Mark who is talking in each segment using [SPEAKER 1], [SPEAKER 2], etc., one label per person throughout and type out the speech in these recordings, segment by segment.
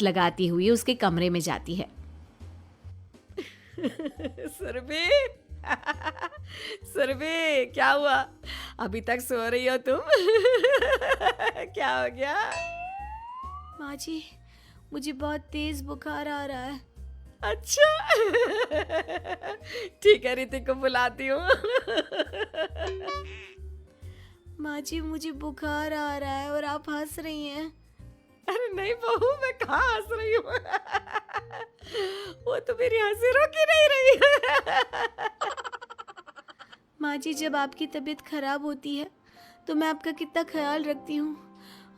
[SPEAKER 1] लगाती हुई उसके कमरे में जाती है।
[SPEAKER 2] सुरभि सुरभि, क्या हुआ? अभी तक सो रही हो तुम? क्या हो गया?
[SPEAKER 1] माँ जी, मुझे बहुत तेज बुखार आ रहा है।
[SPEAKER 2] अच्छा। ठीक है, ऋतिक को बुलाती हूँ।
[SPEAKER 1] माँ जी, मुझे बुखार आ रहा है और आप हंस रही हैं।
[SPEAKER 2] अरे नहीं बहू, मैं कहाँ हंस रही हूँ। वो तो मेरी हंसी रोक ही नहीं रही है।
[SPEAKER 1] माँ जी, जब आपकी तबीयत खराब होती है तो मैं आपका कितना ख्याल रखती हूँ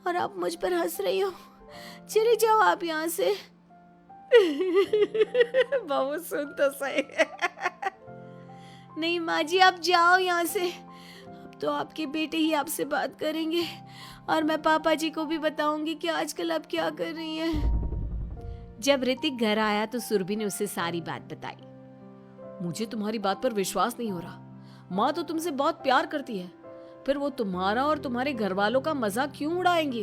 [SPEAKER 1] और आप मुझ पर हंस रही हो। चली जाओ आप यहाँ से।
[SPEAKER 2] बहू सुन तो सही।
[SPEAKER 1] नहीं माँ जी, आप जाओ यहाँ से। अब तो आपके बेटे ही आपसे बात करेंगे और मैं पापा जी को भी बताऊंगी कि आजकल आप क्या कर रही हैं। जब ऋतिक घर आया तो सुरभि ने उसे सारी बात बताई।
[SPEAKER 2] मुझे तुम्हारी बात पर विश्वास नहीं हो रहा। माँ तो तुमसे बहुत प्यार करती है, फिर वो तुम्हारा और तुम्हारे घर वालों का मजाक क्यों उड़ाएंगी?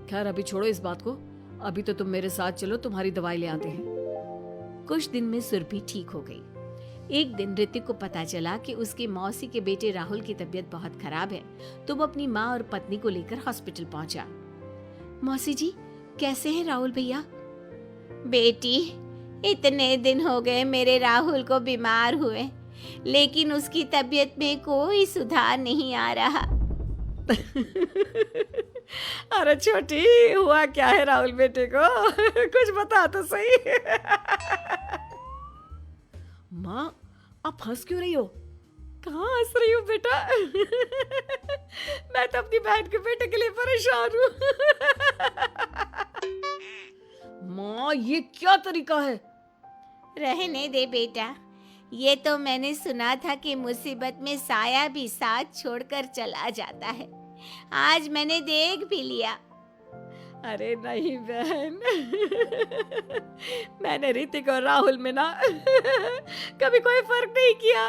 [SPEAKER 2] खैर अभी छोड़ो इस बात को, अभी तो तुम मेरे साथ चलो, तुम्हारी दवाई ले आते हैं।
[SPEAKER 1] कुछ दिन में सुरभि ठीक हो गई। एक दिन ऋतिक को पता चला कि उसकी मौसी के बेटे राहुल की तबीयत बहुत खराब है, तो वो अपनी माँ और पत्नी को लेकर हॉस्पिटल पहुंचा। मौसी जी, कैसे हैं राहुल भैया? बेटी, इतने दिन हो गए मेरे राहुल को बीमार हुए, लेकिन उसकी तबीयत में कोई सुधार नहीं आ रहा।
[SPEAKER 2] अरे छोटी, हुआ क्या है राहुल बेटे को? कुछ बता तो सही। माँ, आप हंस क्यों रही हो? कहाँ हंस रही हो बेटा? मैं तो अपनी बहन के बेटे के लिए परेशान हूँ। माँ, ये क्या तरीका है?
[SPEAKER 1] रहने दे बेटा, ये तो मैंने सुना था कि मुसीबत में साया भी साथ छोड़कर चला जाता है। आज मैंने देख भी लिया।
[SPEAKER 2] अरे नहीं बहन, मैंने ऋतिक और राहुल में ना कभी कोई फर्क नहीं किया।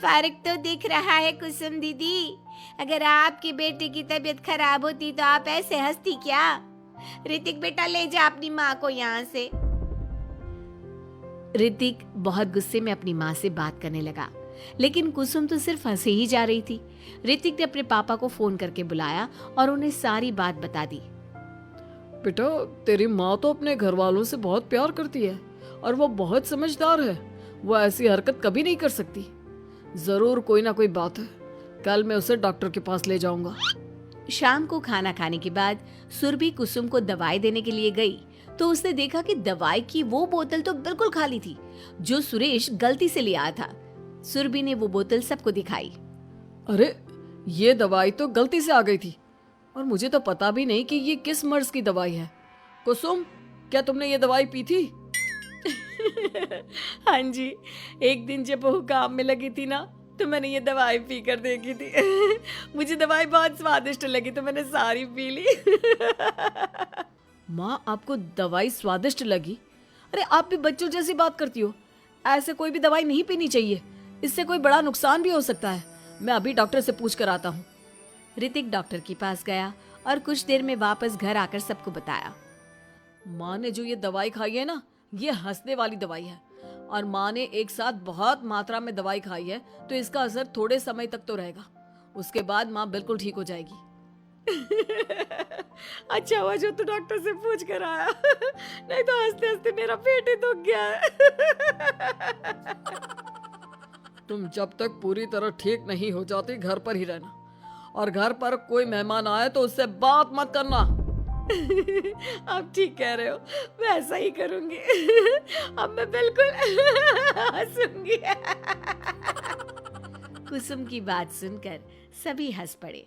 [SPEAKER 1] फर्क तो दिख रहा है कुसुम दीदी। अगर आपकी बेटे की तबीयत खराब होती तो आप ऐसे हंसती क्या? ऋतिक बेटा, ले जा अपनी माँ को यहाँ से। ऋतिक बहुत गुस्से में अपनी माँ से बात करने लगा, लेकिन कुसुम तो सिर्फ हंसे ही जा रही थी। ऋतिक ने अपने पापा को फोन करके बुलाया और उन्हें सारी बात बता दी।
[SPEAKER 2] बेटा, तेरी माँ तो अपने घर वालों से बहुत प्यार करती है और वो बहुत समझदार है। वो ऐसी हरकत कभी नहीं कर सकती। जरूर कोई ना कोई बात है। कल मैं उसे डॉक्टर के पास ले जाऊंगा।
[SPEAKER 1] शाम को खाना खाने के बाद सुरभि कुसुम को दवाई देने के लिए गई तो उसने देखा कि दवाई की वो बोतल तो बिल्कुल खाली थी जो सुरेश गलती से ले आया था। सुरभि ने वो बोतल सबको दिखाई।
[SPEAKER 2] अरे, ये दवाई तो गलती से आ गई थी और मुझे तो पता भी नहीं कि ये किस मर्ज की दवाई है। कुसुम, क्या तुमने ये दवाई पी थी? हाँ जी, एक दिन जब वो काम में लगी थी ना, तो मैंने ये दवाई पी कर देखी थी। मुझे दवाई बहुत स्वादिष्ट लगी तो मैंने सारी पी ली। माँ, आपको दवाई स्वादिष्ट लगी? अरे आप भी बच्चों जैसी बात करती हो। ऐसे कोई भी दवाई नहीं पीनी चाहिए, इससे कोई बड़ा नुकसान भी हो सकता है। मैं अभी डॉक्टर से पूछ कर आता हूँ।
[SPEAKER 1] ऋतिक डॉक्टर के पास गया और कुछ देर में वापस घर आकर सबको बताया।
[SPEAKER 2] माँ ने जो ये दवाई खाई है ना, ये हंसने वाली दवाई है और माँ ने एक साथ बहुत मात्रा में दवाई खाई है, तो इसका असर थोड़े समय तक तो रहेगा। उसके बाद माँ बिल्कुल ठीक हो जाएगी। अच्छा हुआ जो तू डॉक्टर से पूछ कर आया, नहीं तो हंसते हंसते मेरा पेट ही दुख गया है। तुम जब तक पूरी तरह ठीक नहीं हो जाती घर पर ही रहना, और घर पर कोई मेहमान आए तो उससे बात मत करना। आप ठीक कह रहे हो, मैं ऐसा ही करूंगी। अब मैं बिल्कुल हंसूंगी।
[SPEAKER 1] कुसुम की बात सुनकर सभी हंस पड़े।